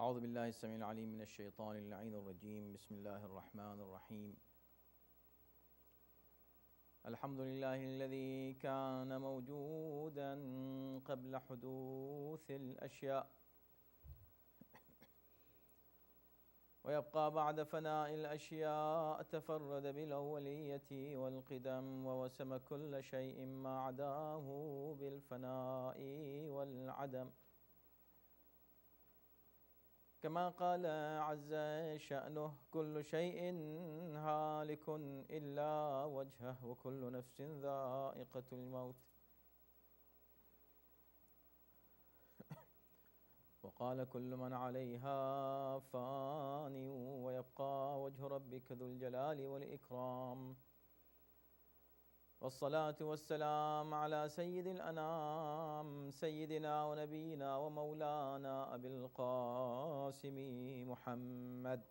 أعوذ بالله السميع العليم من الشيطان اللعين الرجيم بسم الله الرحمن الرحيم الحمد لله الذي كان موجودا قبل حدوث الأشياء ويبقى بعد فناء الأشياء تفرد بالأولية والقدم ووسم كل شيء ما عداه بالفناء والعدم كما قال عز شأنه كل شيء هالك إلا وجهه وكل نفس ذائقة الموت وقال كل من عليها فان ويبقى وجه ربك ذو الجلال والإكرام والصلاة والسلام على سيد الأنام سيدنا ونبينا ومولانا أبي القاسم محمد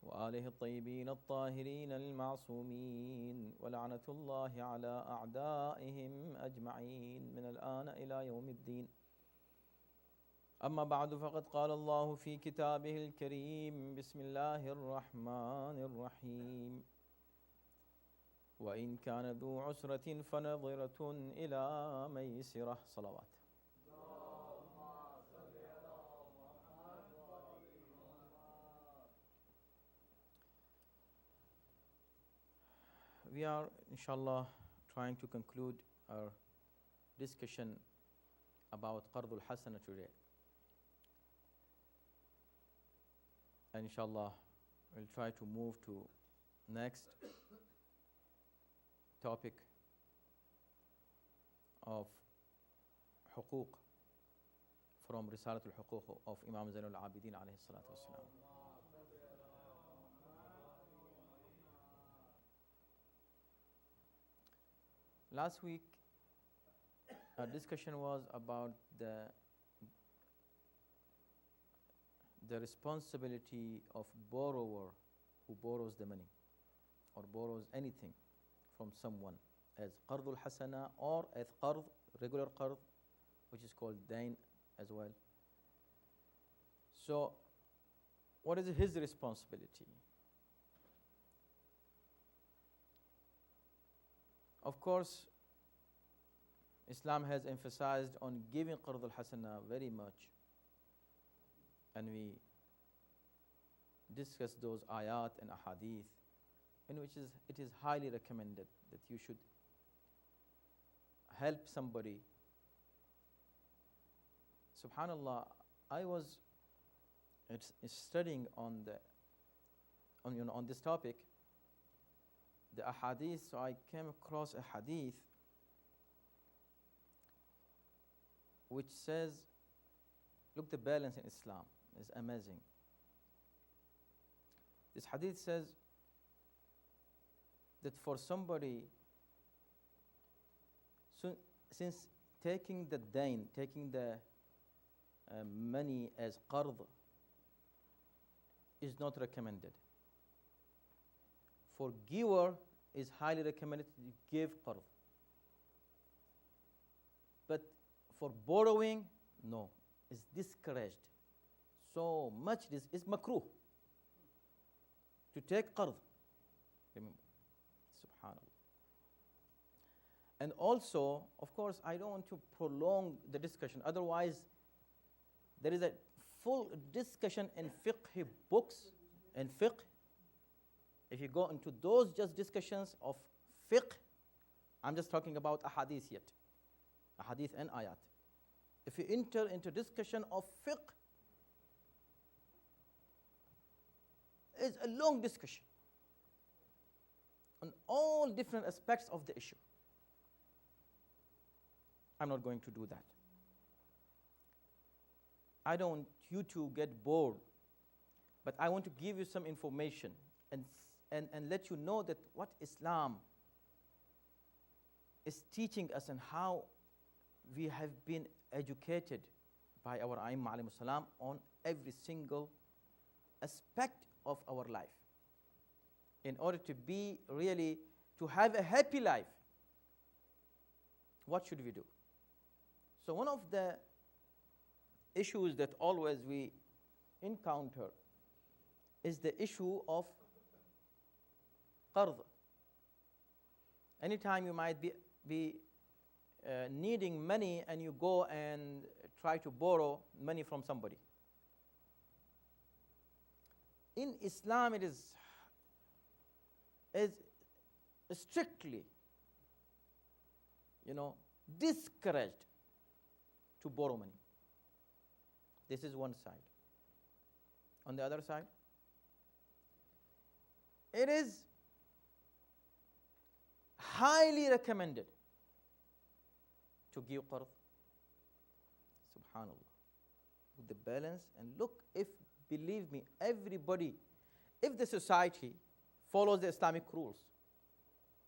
وآله الطيبين الطاهرين المعصومين ولعنة الله على أعدائهم أجمعين من الآن إلى يوم الدين أما بعد فقد قال الله في كتابه الكريم بسم الله الرحمن الرحيم وإن كان ذو عسرة فنظرة إلى ميسرة صلوات. We are inshallah trying to conclude our discussion about Qard al-Hasana today. And inshallah, we'll try to move to next topic of Huquq from Risalat al-Huquq of Imam Zain al-Abidin alayhi salatu wassalam. Last week, our discussion was about the responsibility of borrower who borrows the money or borrows anything from someone as Qard al-Hasana or as Qard, regular Qard, which is called Dain as well. So, what is his responsibility? Of course, Islam has emphasized on giving Qard al-Hasana very much. And we discussed those ayat and ahadith in which it is highly recommended that you should help somebody. Subhanallah, I was studying on this topic, the ahadith, so I came across a hadith which says, look, the balance in Islam is amazing. This hadith says that for somebody, since taking the dain, taking the money as qard is not recommended. For giver is highly recommended to give qard. But for borrowing, no, is discouraged. So much this is makruh to take qard. Remember, subhanallah. And also, of course, I don't want to prolong the discussion. Otherwise, there is a full discussion in fiqh books and fiqh. If you go into those just discussions of fiqh, I'm just talking about ahadith yet, ahadith and ayat. If you enter into discussion of fiqh, it's a long discussion on all different aspects of the issue. I'm not going to do that. I don't want you to get bored, but I want to give you some information and let you know that what Islam is teaching us and how we have been educated by our Aimma alayhi salam on every single aspect of our life in order to be really, to have a happy life What should we do? So one of the issues that always we encounter is the issue of qard. Anytime you might be needing money and you go and try to borrow money from somebody. In Islam, it is strictly, discouraged to borrow money. This is one side. On the other side, it is highly recommended to give qard. Subhanallah. With the balance, and look, believe me, everybody, if the society follows the Islamic rules,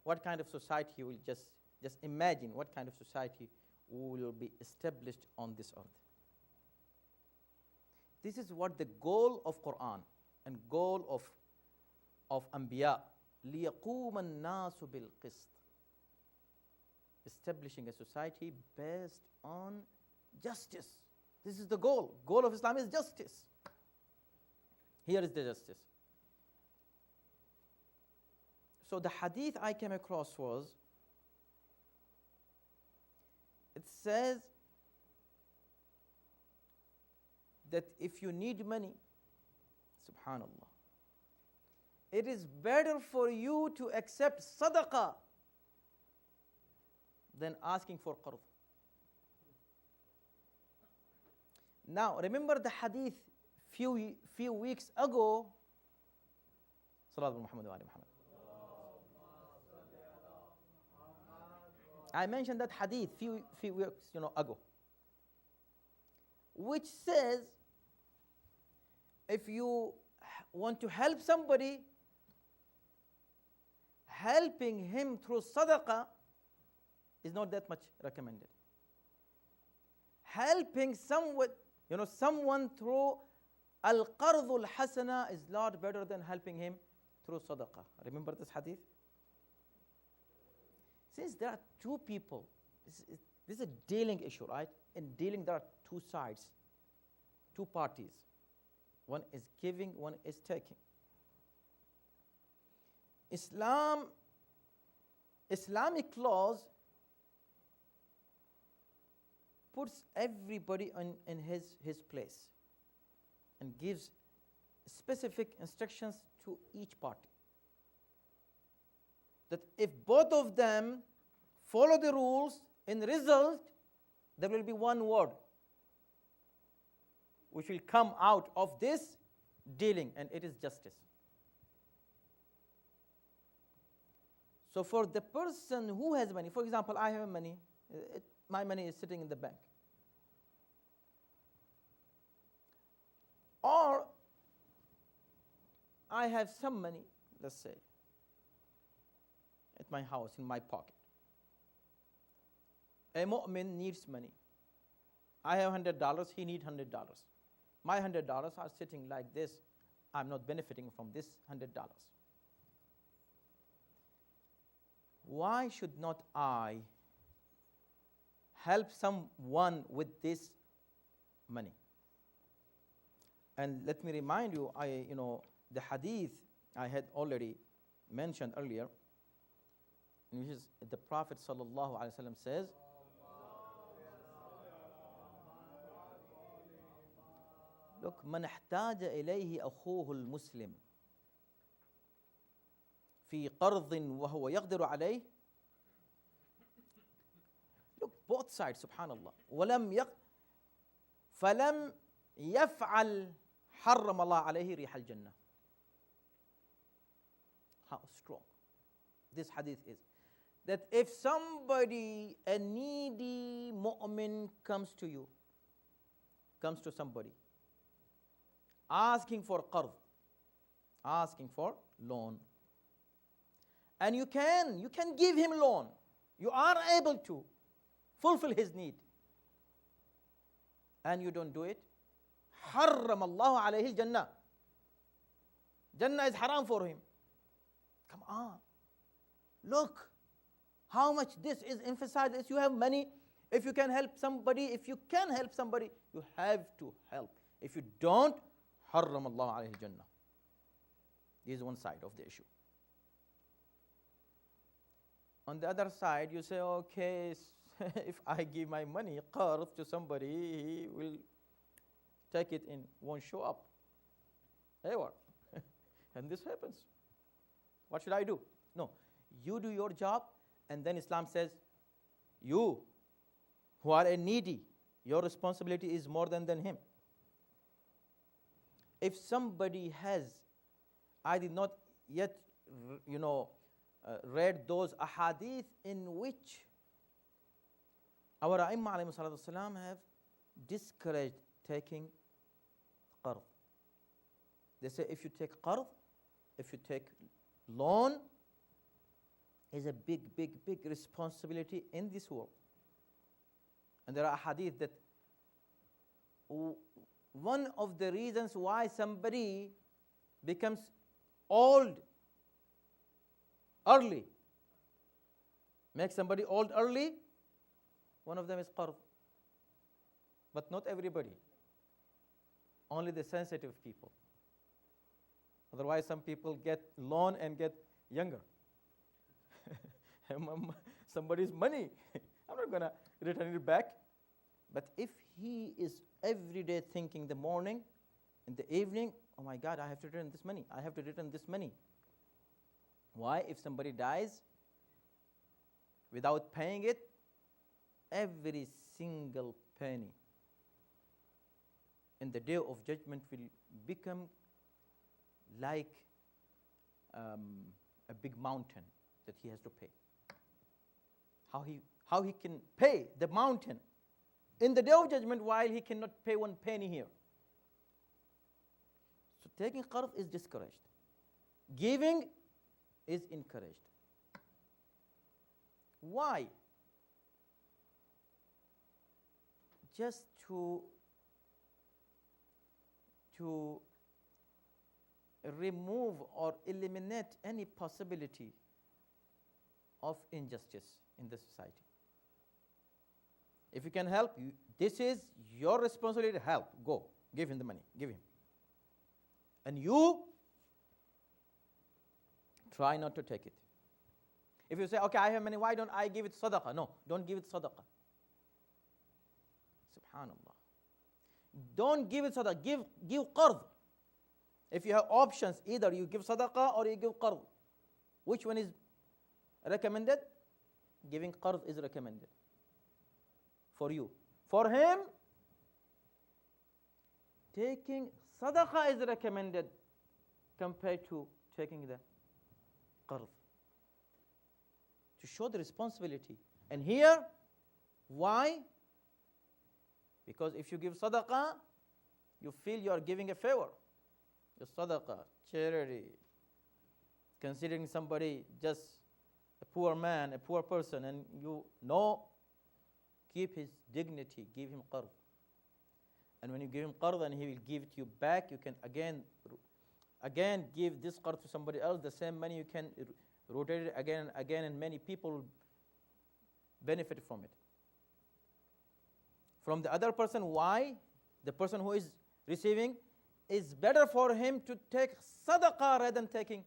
what kind of society will just imagine what kind of society will be established on this earth. This is what the goal of Quran and goal of Anbiya, لِيَقُومَ النَّاسُ بِالْقِسْطِ, establishing a society based on justice. This is the goal. Goal of Islam is justice. Here is the justice. So the hadith I came across was, it says that if you need money, subhanallah, it is better for you to accept sadaqah than asking for qard. Now, remember the hadith few weeks ago. Sallallahu Muhammad wa ali Muhammad. I mentioned that hadith few weeks ago, which says if you want to help somebody, helping him through sadaqah is not that much recommended. Helping someone through al-qardul hasana is a lot better than helping him through sadaqah. Remember this hadith? Since there are two people, this is a dealing issue, right? In dealing, there are two sides, two parties. One is giving, one is taking. Islamic laws puts everybody in his place and gives specific instructions to each party. That if both of them follow the rules, in result, there will be one word which will come out of this dealing, and it is justice. So for the person who has money, for example, I have money, my money is sitting in the bank. Or I have some money, let's say, at my house, in my pocket. A mu'min needs money. I have $100, he needs $100. My $100 are sitting like this. I'm not benefiting from this $100. Why should not I help someone with this money? And let me remind you, the hadith I had already mentioned earlier, in which the Prophet sallallahu alaihi wasallam says, look, man ihtaja ilayhi akhuhu al-muslim fi qardin wa huwa yaqdiru alayh. Look, both sides, subhanallah. فلم يفعل حرم الله عليه ريح الجنة. How strong this hadith is. That if somebody, a needy mu'min comes to somebody, asking for qard, asking for loan, and you can give him loan, you are able to fulfill his need, and you don't do it, حرم الله عليه الجنة. Jannah is haram for him. Come on. Look, How much this is emphasized. If you have money, if you can help somebody, you have to help. If you don't, حرم الله عليه الجنة. This is one side of the issue. On the other side, you say, okay, if I give my money, qard, to somebody, he will take it and won't show up ever. And this happens. What should I do? No, you do your job, and then Islam says, you who are a needy, your responsibility is more than him. If somebody has, I did not yet, read those ahadith in which our A'imma alayhi salatu wasalam have discouraged taking qard. They say if you take qard, if you take loan, is a big responsibility in this world. And there are hadith that one of the reasons why somebody becomes old early, makes somebody old early, one of them is qard. But not everybody, only the sensitive people. Otherwise, some people get loan and get younger. Somebody's money, I'm not going to return it back. But if he is every day thinking the morning, in the evening, oh my God, I have to return this money. I have to return this money. Why? If somebody dies without paying it, every single penny in the day of judgment will become like a big mountain that he has to pay. How he can pay the mountain in the day of judgment while he cannot pay one penny here? So taking qard is discouraged. Giving is encouraged. Why? Just to remove or eliminate any possibility of injustice in the society. If you can help, this is your responsibility to help. Go, give him the money, give him. And you try not to take it. If you say, okay, I have money, why don't I give it sadaqah? No, don't give it sadaqah. Subhanallah. Don't give it sadaqah, give qard. If you have options, either you give sadaqah or you give qard. Which one is recommended? Giving qard is recommended for you. For him, taking sadaqah is recommended compared to taking the qard. To show the responsibility. And here, why? Because if you give sadaqah, you feel you are giving a favor. Your sadaqah, charity, considering somebody just a poor man, a poor person, and you know, keep his dignity, give him qard. And when you give him qard and he will give it to you back, you can again give this qard to somebody else, the same money you can rotate it again and again, and many people will benefit from it. From the other person, why? The person who is receiving, is better for him to take sadaqah rather than taking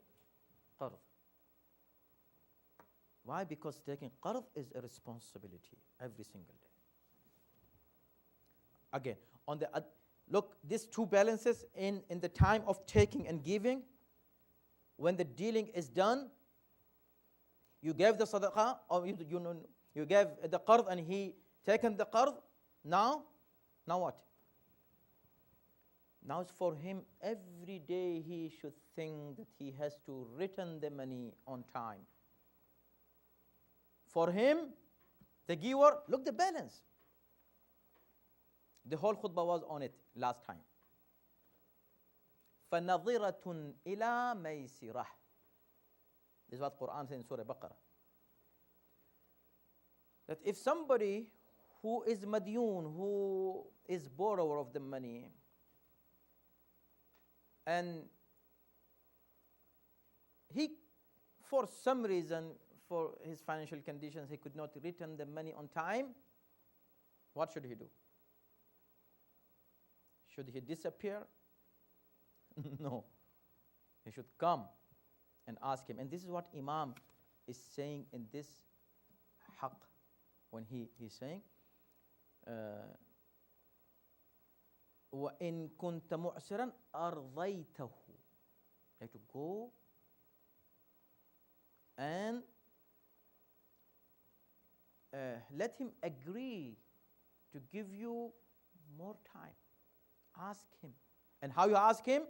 qard. Why? Because taking qard is a responsibility every single day. Again, look, these two balances in the time of taking and giving. When the dealing is done, you gave the sadaqah, or you gave the qard and he taken the qard. Now what? Now it's for him, every day he should think that he has to return the money on time. For him, the giver, look the balance. The whole khutbah was on it last time. فَنَظِرَةٌ إِلَى مَيْسِرَةٍ. This is what Quran says in Surah Baqarah. That if somebody who is madyun, who is borrower of the money, and he, for some reason, for his financial conditions, he could not return the money on time, what should he do? Should he disappear? No. He should come and ask him. And this is what Imam is saying in this haqq, when he's saying, وَإِن كُنْتَ مُعْسِرًا أَرْضَيْتَهُ. You have to go and let him agree to give you more time. Ask him. And how you ask him?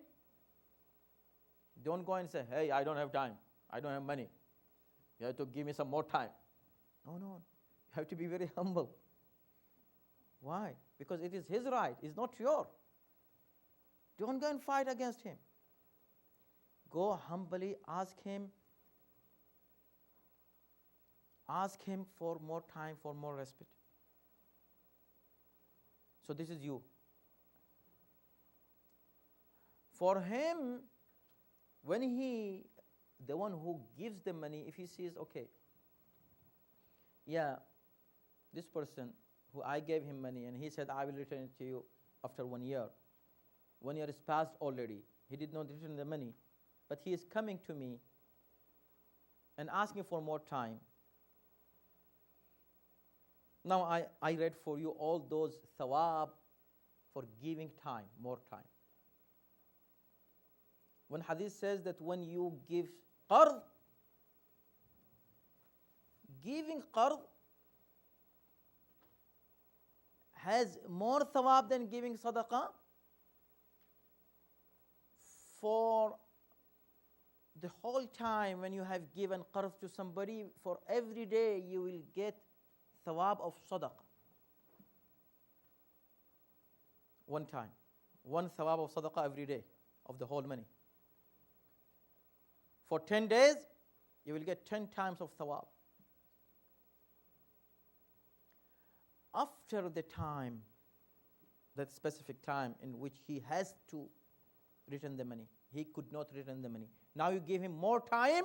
Don't go and say, hey, I don't have time. I don't have money. You have to give me some more time. No. You have to be very humble. Why? Because it is his right. It's not yours. Don't go and fight against him. Go humbly, ask him. Ask him for more time, for more respite. So this is you. For him, when the one who gives the money, if he sees, okay, yeah, this person who I gave him money and he said, I will return it to you after 1 year. 1 year is passed already. He did not return the money, but he is coming to me and asking for more time. Now I read for you all those thawab for giving time, more time. When hadith says that when you give qard, giving qard has more thawab than giving sadaqah. For the whole time when you have given qard to somebody, for every day you will get thawab of sadaqah. One time. One thawab of sadaqah every day of the whole money. For 10 days, you will get 10 times of thawab. After the time, that specific time in which he has to return the money, he could not return the money. Now you give him more time.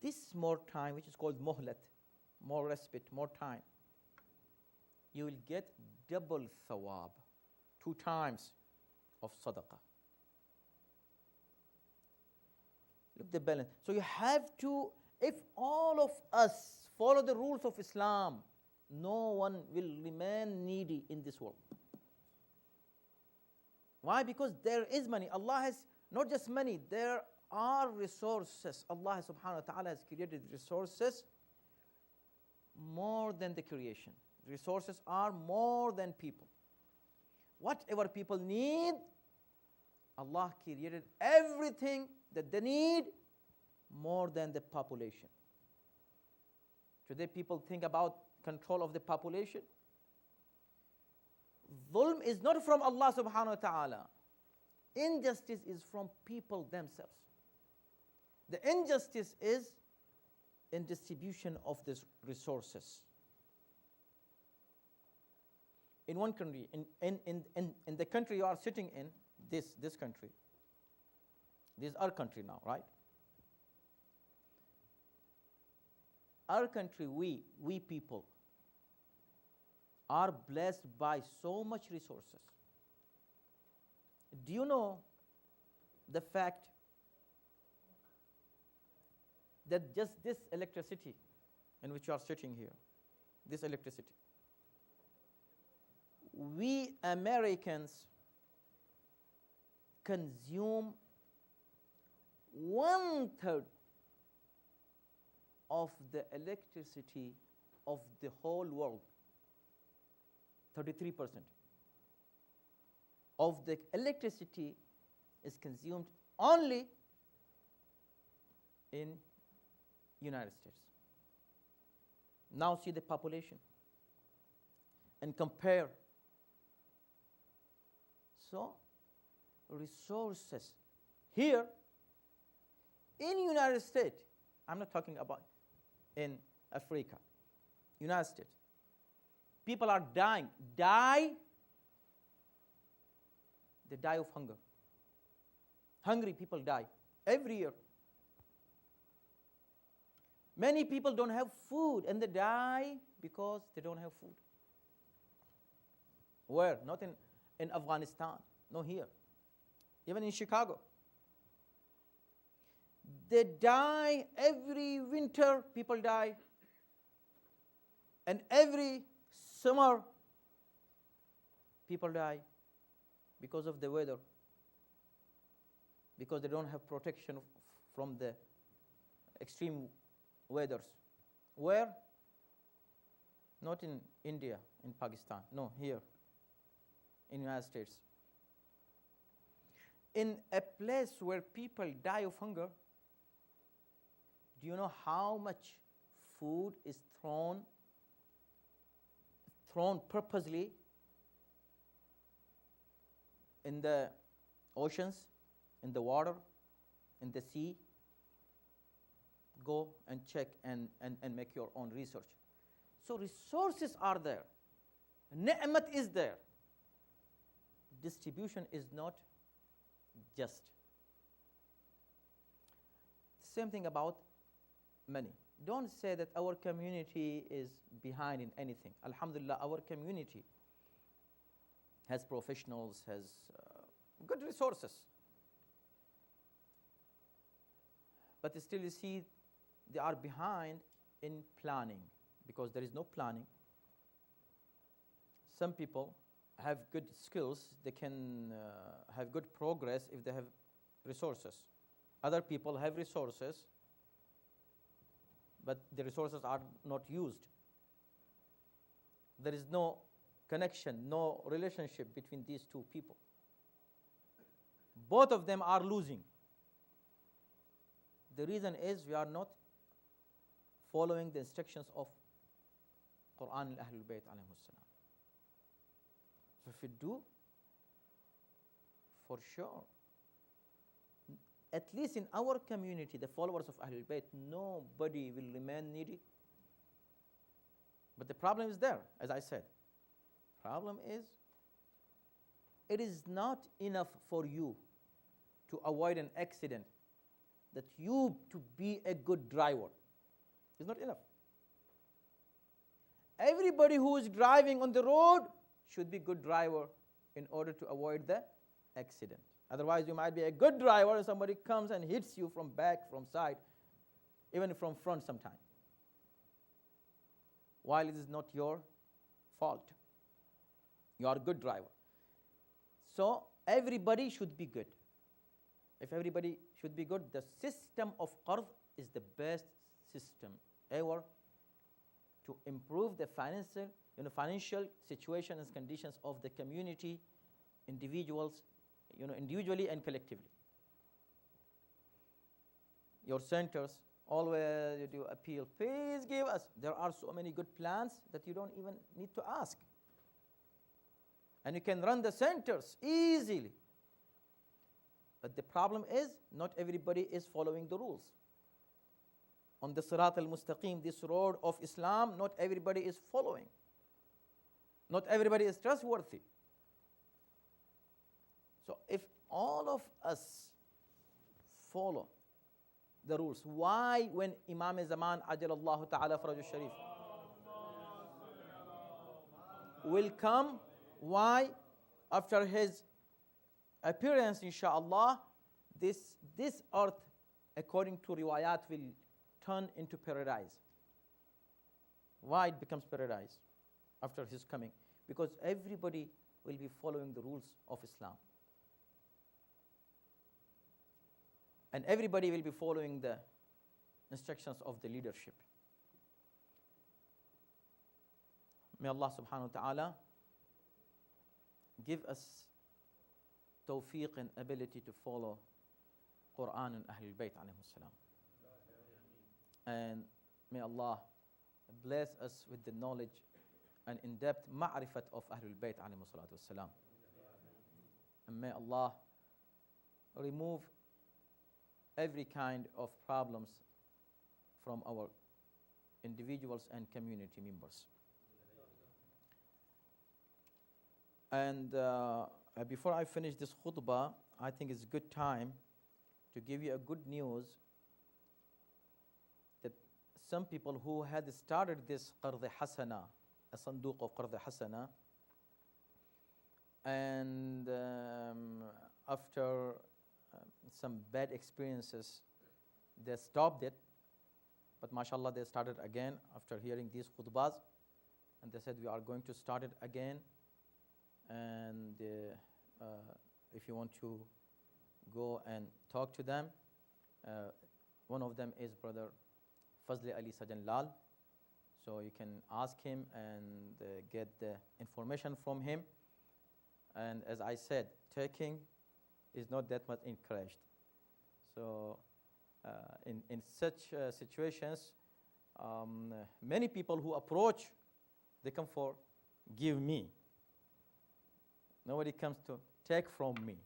This more time, which is called muhlat, more respite, more time, you will get double thawab, 2 times of sadaqah. Look the balance. So you have to, if all of us follow the rules of Islam, no one will remain needy in this world. Why? Because there is money. Allah has not just money, there are resources. Allah subhanahu wa ta'ala has created resources more than the creation. Resources are more than people. Whatever people need, Allah created everything that they need more than the population. Today people think about control of the population. Dhulm is not from Allah subhanahu wa ta'ala. Injustice is from people themselves. The injustice is in distribution of these resources. In one country, in the country you are sitting in, this country, this is our country now, right? Our country, we people, are blessed by so much resources. Do you know the fact that just this electricity in which you are sitting here, this electricity, we Americans consume 1/3 of the electricity of the whole world. 33% of the electricity is consumed only in United States. Now see the population and compare. So resources here in United States, I'm not talking about in Africa, United States, people are dying. They die of hunger. Hungry people die every year. Many people don't have food and they die because they don't have food. Where? Not in Afghanistan, no here. Even in Chicago. They die every winter, people die. And every summer, people die because of the weather. Because they don't have protection from the extreme weathers. Where? Not in India, in Pakistan. No, here, in the United States. In a place where people die of hunger, do you know how much food is thrown purposely in the oceans, in the water, in the sea? Go and check and make your own research. So resources are there. Ni'mat is there. Distribution is not just. Same thing about money. Don't say that our community is behind in anything. Alhamdulillah, our community has professionals, has good resources. But still you see they are behind in planning because there is no planning. Some people have good skills, they can have good progress if they have resources. Other people have resources, but the resources are not used. There is no connection, no relationship between these two people. Both of them are losing. The reason is we are not following the instructions of Quran and Ahlul Bayt alayhi salam. So if we do, for sure, at least in our community, the followers of Ahlul Bayt, nobody will remain needy. But the problem is there, as I said. Problem is, it is not enough for you to avoid an accident, that you to be a good driver. It's not enough. Everybody who is driving on the road should be a good driver in order to avoid the accident. Otherwise, you might be a good driver and somebody comes and hits you from back, from side, even from front sometimes. While it is not your fault. You are a good driver. So everybody should be good. If everybody should be good, the system of qard is the best system ever to improve the financial situation and conditions of the community, individuals, individually and collectively. Your centers, always you do appeal, please give us. There are so many good plans that you don't even need to ask. And you can run the centers easily. But the problem is, not everybody is following the rules. On the Sirat al-Mustaqim, this road of Islam, not everybody is following. Not everybody is trustworthy. So if all of us follow the rules, why when Imam Zaman Ajalallahu Ta'ala Faraj al-Sharif will come, why after his appearance, inshallah, this earth, according to riwayat, will turn into paradise. Why it becomes paradise after his coming? Because everybody will be following the rules of Islam. And everybody will be following the instructions of the leadership. May Allah subhanahu wa ta'ala give us tawfiq and ability to follow Quran and Ahlul Bayt alayhi salam. And may Allah bless us with the knowledge and in-depth ma'rifat of Ahlul Bayt alayhi salatu salam. And may Allah remove every kind of problems from our individuals and community members. And before I finish this khutbah, I think it's a good time to give you a good news that some people who had started this qard hasana, a sanduq of qard hasana, and after some bad experiences, they stopped it. But mashallah, they started again after hearing these khutbahs, and they said, we are going to start it again. And if you want to go and talk to them, one of them is Brother Fazli Ali Sajan Lal. So you can ask him and get the information from him. And as I said, taking is not that much encouraged. So in such situations, many people who approach, they come for give me. Nobody comes to take from me.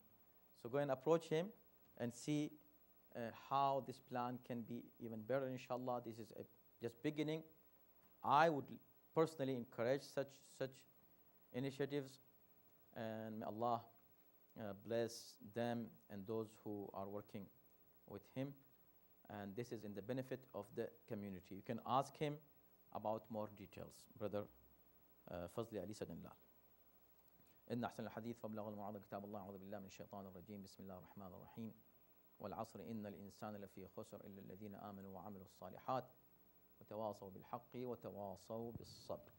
So go and approach him and see how this plan can be even better, inshallah. This is just beginning. I would personally encourage such initiatives, and may Allah bless them and those who are working with him. And this is in the benefit of the community. You can ask him about more details, Brother Fazli Ali Sadinllah. إن أحسن الحديث فبلغ الموعظة كتاب الله أعوذ بالله من الشيطان الرجيم بسم الله الرحمن الرحيم والعصر إن الإنسان لفي خسر إلا الذين آمنوا وعملوا الصالحات وتواصوا بالحق وتواصوا بالصبر.